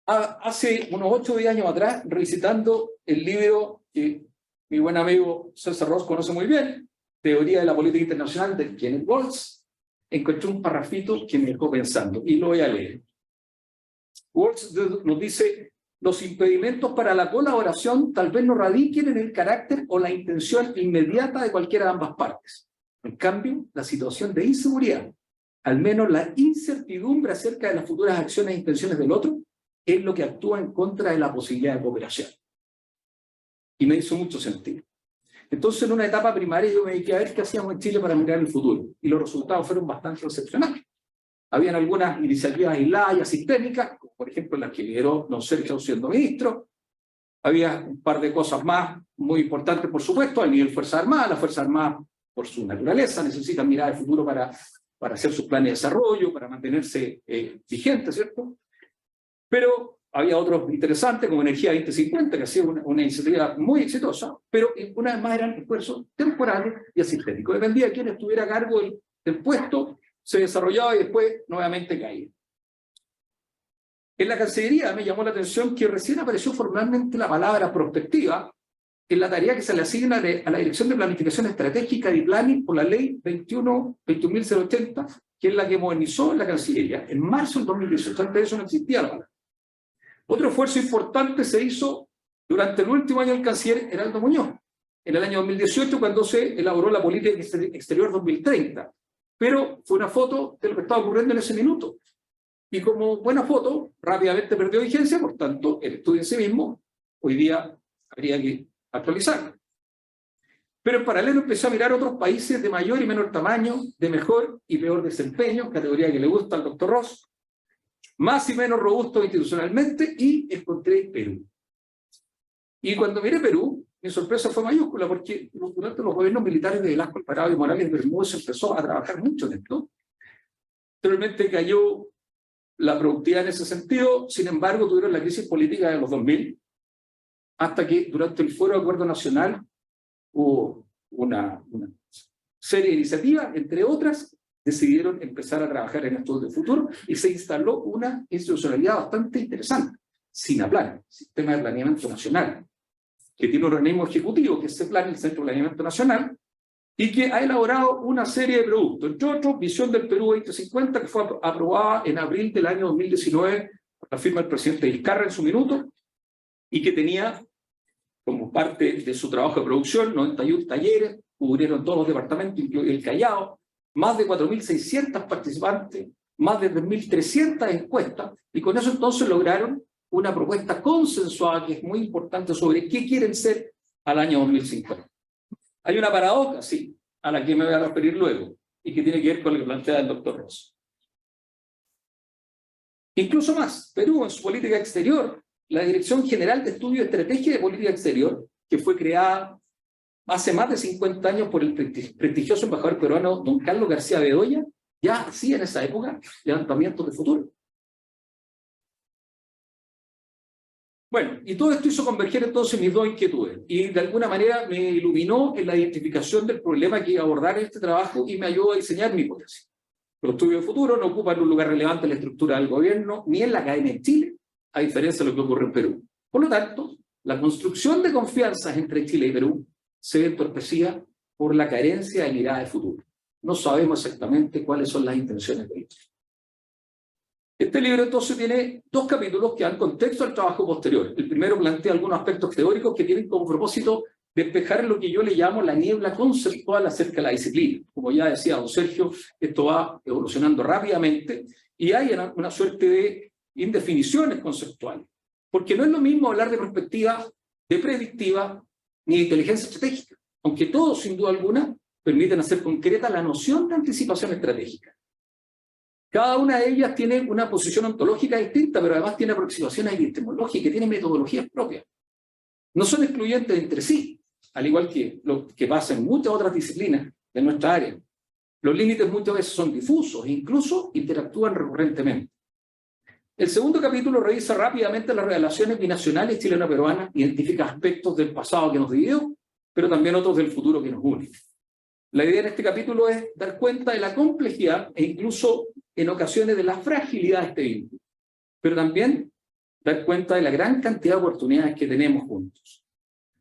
hace unos 8 o 10 años atrás, revisitando el libro que mi buen amigo César Ross conoce muy bien, Teoría de la Política Internacional de Kenneth Waltz, encontré un parrafito que me dejó pensando y lo voy a leer. Waltz nos dice: los impedimentos para la colaboración tal vez no radiquen en el carácter o la intención inmediata de cualquiera de ambas partes. En cambio, la situación de inseguridad, al menos la incertidumbre acerca de las futuras acciones e intenciones del otro, es lo que actúa en contra de la posibilidad de cooperación. Y me hizo mucho sentido. Entonces, en una etapa primaria yo me dediqué a ver qué hacíamos en Chile para mirar el futuro. Y los resultados fueron bastante excepcionales. Habían algunas iniciativas aisladas y sistémicas, como por ejemplo las que lideró don Sergio siendo ministro. Había un par de cosas más muy importantes, por supuesto, a nivel Fuerzas Armadas. Las Fuerzas Armadas, por su naturaleza, necesitan mirar el futuro para hacer sus planes de desarrollo, para mantenerse vigentes, ¿cierto? Pero había otros interesantes, como Energía 2050, que ha sido una iniciativa muy exitosa, pero una vez más eran esfuerzos temporales y asistémicos. Dependía de quién estuviera a cargo del puesto, se desarrollaba y después nuevamente caía. En la Cancillería me llamó la atención que recién apareció formalmente la palabra prospectiva en la tarea que se le asigna a la Dirección de Planificación Estratégica y Planning por la Ley 21.080, que es la que modernizó la Cancillería en marzo del 2018. Antes de eso no existía la palabra. Otro esfuerzo importante se hizo durante el último año del canciller Heraldo Muñoz, en el año 2018, cuando se elaboró la Política Exterior 2030. Pero fue una foto de lo que estaba ocurriendo en ese minuto. Y como buena foto, rápidamente perdió vigencia, por tanto, el estudio en sí mismo, hoy día habría que actualizarlo. Pero en paralelo empezó a mirar otros países de mayor y menor tamaño, de mejor y peor desempeño, categoría que le gusta al doctor Ross, más y menos robusto institucionalmente, y encontré Perú. Y cuando miré Perú, mi sorpresa fue mayúscula, porque durante los gobiernos militares de Velasco, Alvarado y Morales de Bermúdez se empezó a trabajar mucho en esto. Realmente cayó la productividad en ese sentido, sin embargo tuvieron la crisis política de los 2000, hasta que durante el Foro de Acuerdo Nacional hubo una serie de iniciativas, entre otras, decidieron empezar a trabajar en estudios de futuro y se instaló una institucionalidad bastante interesante, SINAPLAN, Sistema de Planeamiento Nacional, que tiene un organismo ejecutivo, que es CEPLAN, el Centro de Planeamiento Nacional, y que ha elaborado una serie de productos, entre otros, Visión del Perú 2050, que fue aprobada en abril del año 2019 por la firma del presidente Vizcarra en su minuto, y que tenía como parte de su trabajo de producción 91 talleres, cubrieron todos los departamentos, incluido el Callao, más de 4.600 participantes, más de 3.300 encuestas, y con eso entonces lograron una propuesta consensuada que es muy importante sobre qué quieren ser al año 2050. Hay una paradoja, sí, a la que me voy a referir luego, y que tiene que ver con lo que plantea el doctor Ross. Incluso más, Perú en su política exterior, la Dirección General de Estudio y Estrategia de Política Exterior, que fue creada hace más de 50 años por el prestigioso embajador peruano don Carlos García Bedoya, ya hacía en esa época levantamientos de futuro. Bueno, y todo esto hizo converger entonces mis dos inquietudes, y de alguna manera me iluminó en la identificación del problema que iba a abordar en este trabajo y me ayudó a diseñar mi hipótesis. Los estudios de futuro no ocupan un lugar relevante en la estructura del gobierno, ni en la academia en Chile, a diferencia de lo que ocurre en Perú. Por lo tanto, la construcción de confianzas entre Chile y Perú se ve entorpecida por la carencia de mirada de futuro. No sabemos exactamente cuáles son las intenciones de ellos. Este libro entonces tiene 2 capítulos que dan contexto al trabajo posterior. El primero plantea algunos aspectos teóricos que tienen como propósito despejar lo que yo le llamo la niebla conceptual acerca de la disciplina. Como ya decía don Sergio, esto va evolucionando rápidamente y hay una suerte de indefiniciones conceptuales. Porque no es lo mismo hablar de perspectiva, de predictiva, ni de inteligencia estratégica, aunque todos, sin duda alguna, permiten hacer concreta la noción de anticipación estratégica. Cada una de ellas tiene una posición ontológica distinta, pero además tiene aproximaciones epistemológicas y tiene metodologías propias. No son excluyentes entre sí, al igual que lo que pasa en muchas otras disciplinas de nuestra área. Los límites muchas veces son difusos e incluso interactúan recurrentemente. El segundo capítulo revisa rápidamente las relaciones binacionales chileno-peruanas, identifica aspectos del pasado que nos dividió, pero también otros del futuro que nos une. La idea en este capítulo es dar cuenta de la complejidad e incluso en ocasiones de la fragilidad de este vínculo, pero también dar cuenta de la gran cantidad de oportunidades que tenemos juntos.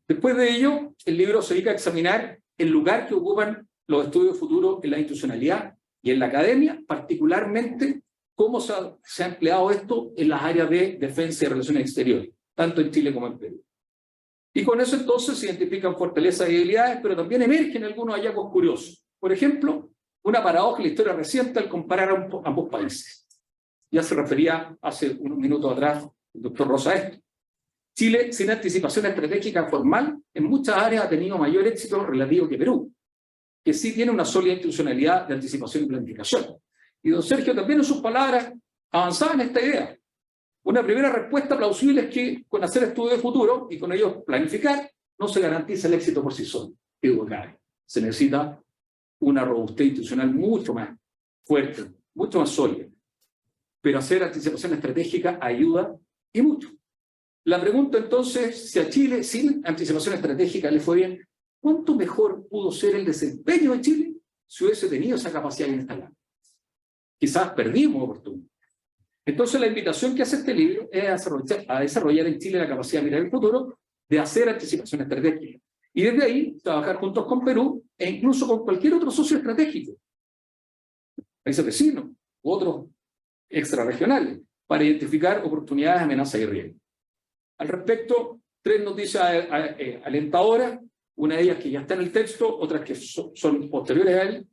Después de ello, el libro se dedica a examinar el lugar que ocupan los estudios futuros en la institucionalidad y en la academia, particularmente cómo se ha empleado esto en las áreas de defensa y relaciones exteriores, tanto en Chile como en Perú. Y con eso entonces se identifican fortalezas y debilidades, pero también emergen algunos hallazgos curiosos. Por ejemplo, una paradoja en la historia reciente al comparar a ambos países. Ya se refería hace unos minutos atrás el doctor Rosa a esto. Chile, sin anticipación estratégica formal, en muchas áreas ha tenido mayor éxito relativo que Perú, que sí tiene una sólida institucionalidad de anticipación y planificación. Y don Sergio también en sus palabras avanzaba en esta idea. Una primera respuesta plausible es que con hacer estudios de futuro y con ellos planificar, no se garantiza el éxito por sí solo. Se necesita una robustez institucional mucho más fuerte, mucho más sólida. Pero hacer anticipación estratégica ayuda y mucho. La pregunta entonces, si a Chile sin anticipación estratégica le fue bien, ¿cuánto mejor pudo ser el desempeño de Chile si hubiese tenido esa capacidad instalada? Quizás perdimos oportunidad. Entonces la invitación que hace este libro es a desarrollar en Chile la capacidad de mirar el futuro, de hacer anticipación estratégica. Y desde ahí trabajar juntos con Perú e incluso con cualquier otro socio estratégico, países vecinos u otros extrarregionales, para identificar oportunidades, amenazas y riesgos. Al respecto, 3 noticias alentadoras, una de ellas que ya está en el texto, otras que son posteriores a él.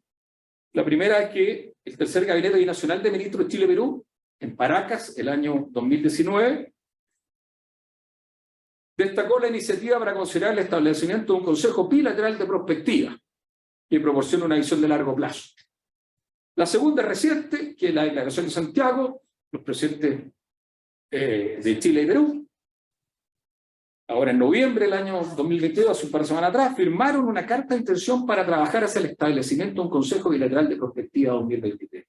La primera es que el tercer Gabinete Binacional de Ministros de Chile-Perú, en Paracas, el año 2019, destacó la iniciativa para considerar el establecimiento de un Consejo Bilateral de Prospectiva que proporciona una visión de largo plazo. La segunda es reciente, que es la Declaración de Santiago, los presidentes de Chile y Perú, ahora en noviembre del año 2022, hace un par de semanas atrás, firmaron una carta de intención para trabajar hacia el establecimiento de un Consejo Bilateral de Prospectiva 2023.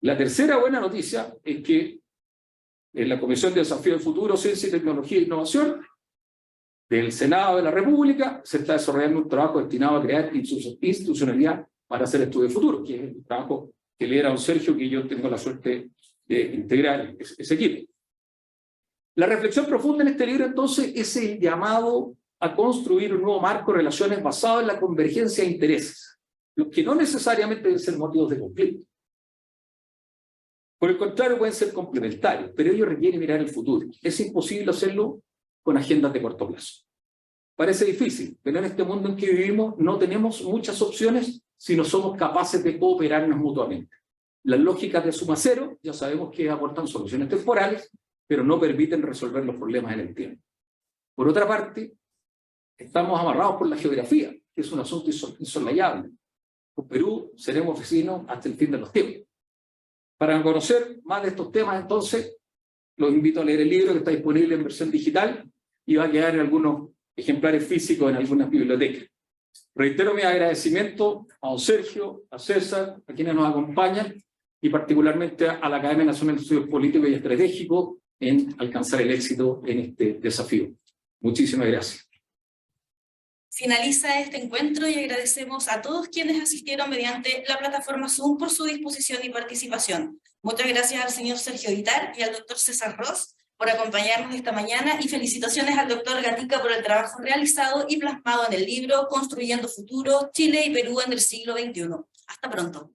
La tercera buena noticia es que en la Comisión de Desafío del Futuro, Ciencia, Tecnología e Innovación del Senado de la República se está desarrollando un trabajo destinado a crear institucionalidad para hacer estudio de futuro, que es el trabajo que lidera don Sergio, que yo tengo la suerte de integrar ese equipo. La reflexión profunda en este libro, entonces, es el llamado a construir un nuevo marco de relaciones basado en la convergencia de intereses, los que no necesariamente deben ser motivos de conflicto. Por el contrario, pueden ser complementarios, pero ello requiere mirar el futuro. Es imposible hacerlo con agendas de corto plazo. Parece difícil, pero en este mundo en que vivimos no tenemos muchas opciones si no somos capaces de cooperarnos mutuamente. Las lógicas de suma cero ya sabemos que aportan soluciones temporales, pero no permiten resolver los problemas en el tiempo. Por otra parte, estamos amarrados por la geografía, que es un asunto insolayable. Con Perú seremos vecinos hasta el fin de los tiempos. Para conocer más de estos temas, entonces, los invito a leer el libro que está disponible en versión digital y va a quedar en algunos ejemplares físicos en algunas bibliotecas. Reitero mi agradecimiento a don Sergio, a César, a quienes nos acompañan, y particularmente a la Academia Nacional de Estudios Políticos y Estratégicos en alcanzar el éxito en este desafío. Muchísimas gracias. Finaliza este encuentro y agradecemos a todos quienes asistieron mediante la plataforma Zoom por su disposición y participación. Muchas gracias al señor Sergio Vitar y al doctor César Ross por acompañarnos esta mañana y felicitaciones al doctor Gatica por el trabajo realizado y plasmado en el libro Construyendo Futuro, Chile y Perú en el siglo XXI. Hasta pronto.